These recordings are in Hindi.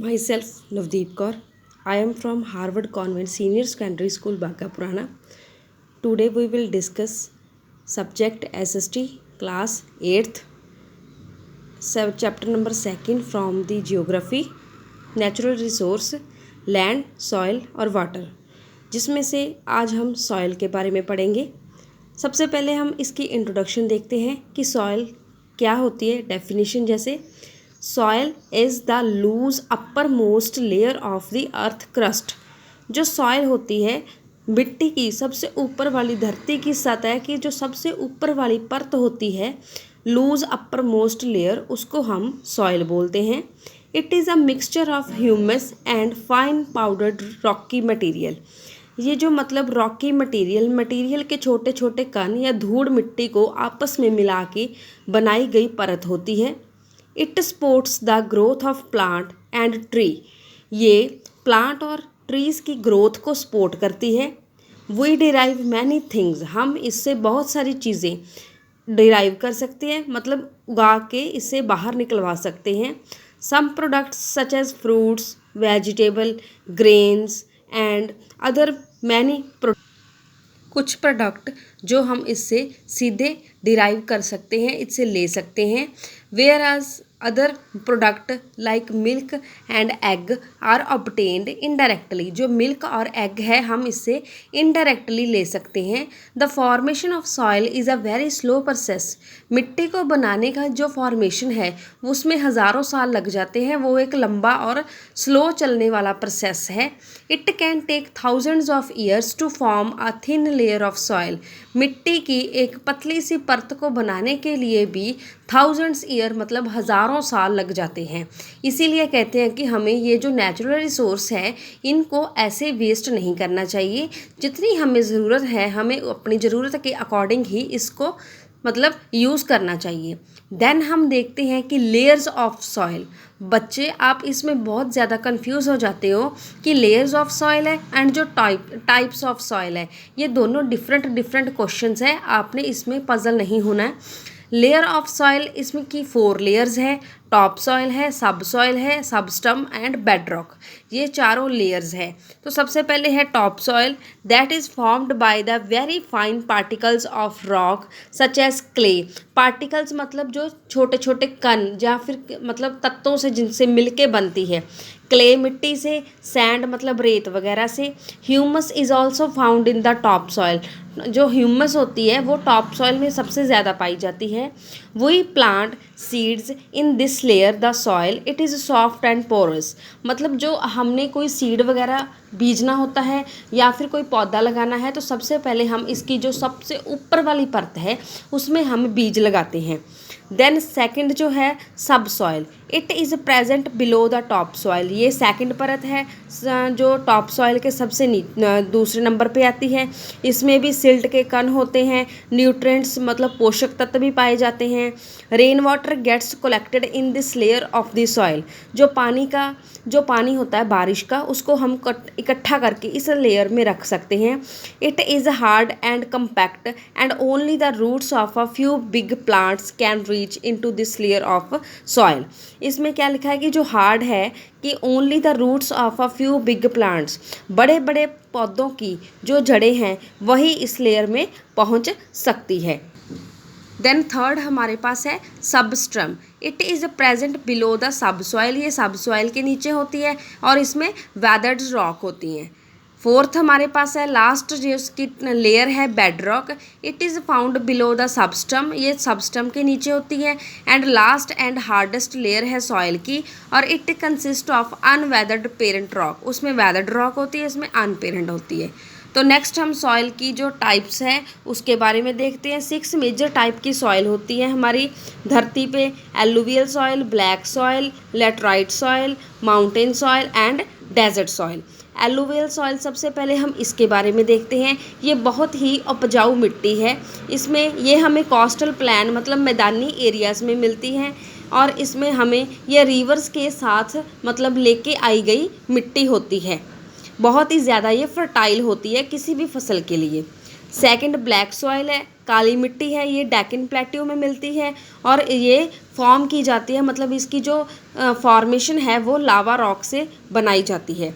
Myself, Navdeep Kaur. I am from Harvard Convent Senior Secondary School, Baga Purana. Today we will discuss subject SST class 8th, chapter number 2nd from the geography, natural resource, land, soil और water, जिसमें से आज हम soil के बारे में पढ़ेंगे। सबसे पहले हम इसकी इंट्रोडक्शन देखते हैं कि soil क्या होती है। डेफिनेशन जैसे soil is the loose uppermost layer of the earth crust. जो सॉयल होती है मिट्टी की सबसे ऊपर वाली, धरती की सतह की जो सबसे ऊपर वाली परत होती है, लूज अपर मोस्ट लेयर, उसको हम सॉयल बोलते हैं। It is a mixture of humus and fine powdered Rocky material. ये जो मतलब रॉकी मटेरियल के छोटे छोटे कण या धूड़ मिट्टी को आपस में मिला के बनाई गई परत होती है। It supports the growth of plant and tree. ये प्लांट और ट्रीज़ की ग्रोथ को सपोर्ट करती है। We derive many things. हम इससे बहुत सारी चीज़ें डिराइव कर सकते हैं, मतलब उगा के इससे बाहर निकलवा सकते हैं। Some products such as fruits, vegetable, grains and other many कुछ प्रोडक्ट जो हम इससे सीधे डिराइव कर सकते हैं, इससे ले सकते हैं। Whereas other product like milk and egg are obtained indirectly. जो मिल्क और एग है हम इससे इनडायरेक्टली ले सकते हैं। The formation of soil is a very slow process. मिट्टी को बनाने का जो फॉर्मेशन है उसमें हज़ारों साल लग जाते हैं। वो एक लंबा और स्लो चलने वाला प्रोसेस है। It can take thousands of years to form a thin layer of soil. मिट्टी की एक पतली सी परत को बनाने के लिए भी थाउजेंड्स ईयर मतलब हज़ारों साल लग जाते हैं। इसीलिए कहते हैं कि हमें ये जो नेचुरल रिसोर्स है इनको ऐसे वेस्ट नहीं करना चाहिए। जितनी हमें ज़रूरत है हमें अपनी ज़रूरत के अकॉर्डिंग ही इसको मतलब यूज़ करना चाहिए। देन हम देखते हैं कि लेयर्स ऑफ सॉइल। बच्चे आप इसमें बहुत ज़्यादा कंफ्यूज हो जाते हो कि लेयर्स ऑफ सॉइल है एंड जो टाइप्स ऑफ सॉइल है, ये दोनों डिफरेंट क्वेश्चंस है। आपने इसमें पजल नहीं होना है। लेयर ऑफ सॉइल इसमें की 4 लेयर्स है। टॉप सॉइल है, सब सॉइल है, सबस्टम एंड बेडरॉक। ये चारों लेयर्स है। तो सबसे पहले है top soil, that is formed by the very fine particles of rock such as clay. Particles मतलब जो छोटे छोटे कण या फिर मतलब तत्वों से जिनसे मिलके बनती है। क्ले मिट्टी से, सैंड मतलब रेत वगैरह से। Humus is also found in the top soil. जो ह्यूमस होती है वो टॉप सॉइल में सबसे ज़्यादा पाई जाती है। We plant seeds in this layer the soil it is soft and porous. मतलब जो हमने कोई सीड वगैरह बीजना होता है या फिर कोई पौधा लगाना है तो सबसे पहले हम इसकी जो सबसे ऊपर वाली परत है उसमें हम बीज लगाते हैं। देन सेकंड जो है सब soil, it is present below the top soil. ये सेकंड परत है जो टॉप सॉइल के सबसे दूसरे नंबर पे आती है। इसमें भी सिल्ट के कण होते हैं, न्यूट्रिएंट्स मतलब पोषक तत्व भी पाए जाते हैं। Rain water gets collected in this layer of the soil. जो पानी होता है बारिश का उसको हम इकट्ठा करके इस लेयर में रख सकते हैं। It is hard and compact and only the roots of a few big plants can reach into this layer of soil. इसमें क्या लिखा है कि जो हार्ड है कि only the roots of a few big plants, बड़े बड़े पौधों की जो जड़ें हैं वही इस लेयर में पहुंच सकती है। देन थर्ड हमारे पास है substratum, it is present below the sub soil. ये सब सॉइल के नीचे होती है और इसमें वेदर्ड रॉक होती हैं। फोर्थ हमारे पास है लास्ट जो इसकी लेयर है bedrock, it is found below the substratum. ये सबस्टम के नीचे होती है। And last and hardest layer है सॉइल की और it consist of unweathered parent rock. उसमें वेदर्ड रॉक होती है, इसमें अनपेरेंट होती है। तो नेक्स्ट हम सॉइल की जो टाइप्स हैं उसके बारे में देखते हैं। 6 मेजर टाइप की सॉइल होती है हमारी धरती पे। Alluvial soil, black soil, laterite soil, mountain soil and desert soil. Alluvial soil सबसे पहले हम इसके बारे में देखते हैं। ये बहुत ही उपजाऊ मिट्टी है। इसमें ये हमें कोस्टल प्लेन मतलब मैदानी एरियाज़ में मिलती हैं और इसमें हमें ये रिवर्स के साथ मतलब लेके आई गई मिट्टी होती है। बहुत ही ज़्यादा ये फर्टाइल होती है किसी भी फसल के लिए। सेकंड ब्लैक सॉइल है, काली मिट्टी है ये डेक्कन प्लेट्यू में मिलती है और ये फॉर्म की जाती है, मतलब इसकी जो फॉर्मेशन है वो लावा रॉक से बनाई जाती है।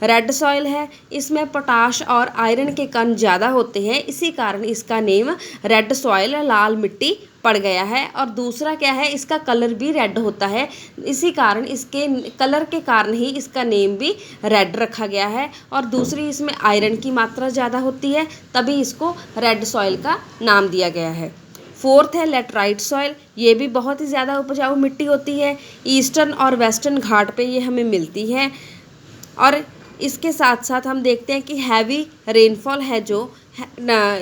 रेड सॉइल है, इसमें पोटाश और आयरन के कण ज़्यादा होते हैं, इसी कारण इसका नेम रेड सॉइल लाल मिट्टी पड़ गया है। और दूसरा क्या है, इसका कलर भी रेड होता है, इसी कारण इसके कलर के कारण ही इसका नेम भी रेड रखा गया है। और दूसरी इसमें आयरन की मात्रा ज़्यादा होती है, तभी इसको रेड सॉइल का नाम दिया गया है। फोर्थ है लेटराइट सॉइल, ये भी बहुत ही ज़्यादा उपजाऊ मिट्टी होती है, ईस्टर्न और वेस्टर्न घाट पे ये हमें मिलती है। और इसके साथ साथ हम देखते हैं कि हैवी रेनफॉल है जो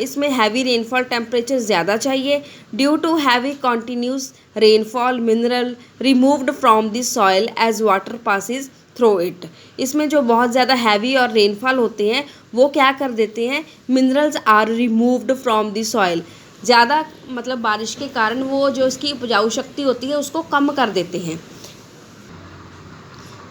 इसमें हैवी रेनफॉल टेम्परेचर ज़्यादा चाहिए। Due to heavy continuous rainfall mineral removed from the soil as water passes through it. इसमें जो बहुत ज़्यादा हैवी और रेनफॉल होते हैं वो क्या कर देते हैं, minerals are removed from the soil, ज़्यादा मतलब बारिश के कारण वो जो इसकी उपजाऊ शक्ति होती है उसको कम कर देते हैं।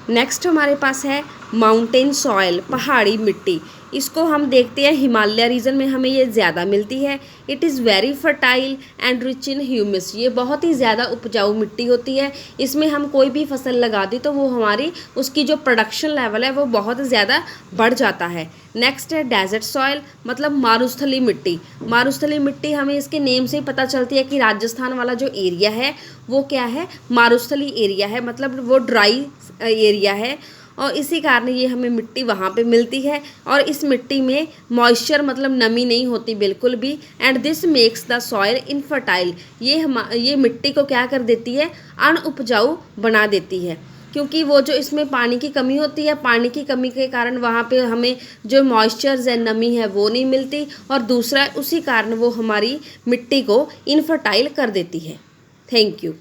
नेक्स्ट हमारे पास है माउंटेन सॉइल, पहाड़ी मिट्टी। इसको हम देखते हैं हिमालय रीजन में हमें ये ज़्यादा मिलती है। It is very fertile and rich in humus, ये बहुत ही ज़्यादा उपजाऊ मिट्टी होती है। इसमें हम कोई भी फसल लगा दी तो वो हमारी उसकी जो प्रोडक्शन लेवल है वो बहुत ज़्यादा बढ़ जाता है। नेक्स्ट है डेजर्ट सॉइल, मतलब मारुस्थली मिट्टी। मारुस्थली मिट्टी हमें इसके नेम से ही पता चलती है कि राजस्थान वाला जो एरिया है वो क्या है, मारुस्थली एरिया है, मतलब वो ड्राई एरिया है और इसी कारण ये हमें मिट्टी वहाँ पे मिलती है। और इस मिट्टी में मॉइस्चर मतलब नमी नहीं होती बिल्कुल भी, and this makes the soil infertile, ये मिट्टी को क्या कर देती है, अनउपजाऊ बना देती है, क्योंकि वो जो इसमें पानी की कमी होती है, पानी की कमी के कारण वहाँ पे हमें जो मॉइस्चर्स है नमी है वो नहीं मिलती, और दूसरा उसी कारण वो हमारी मिट्टी को इनफर्टाइल कर देती है। Thank you.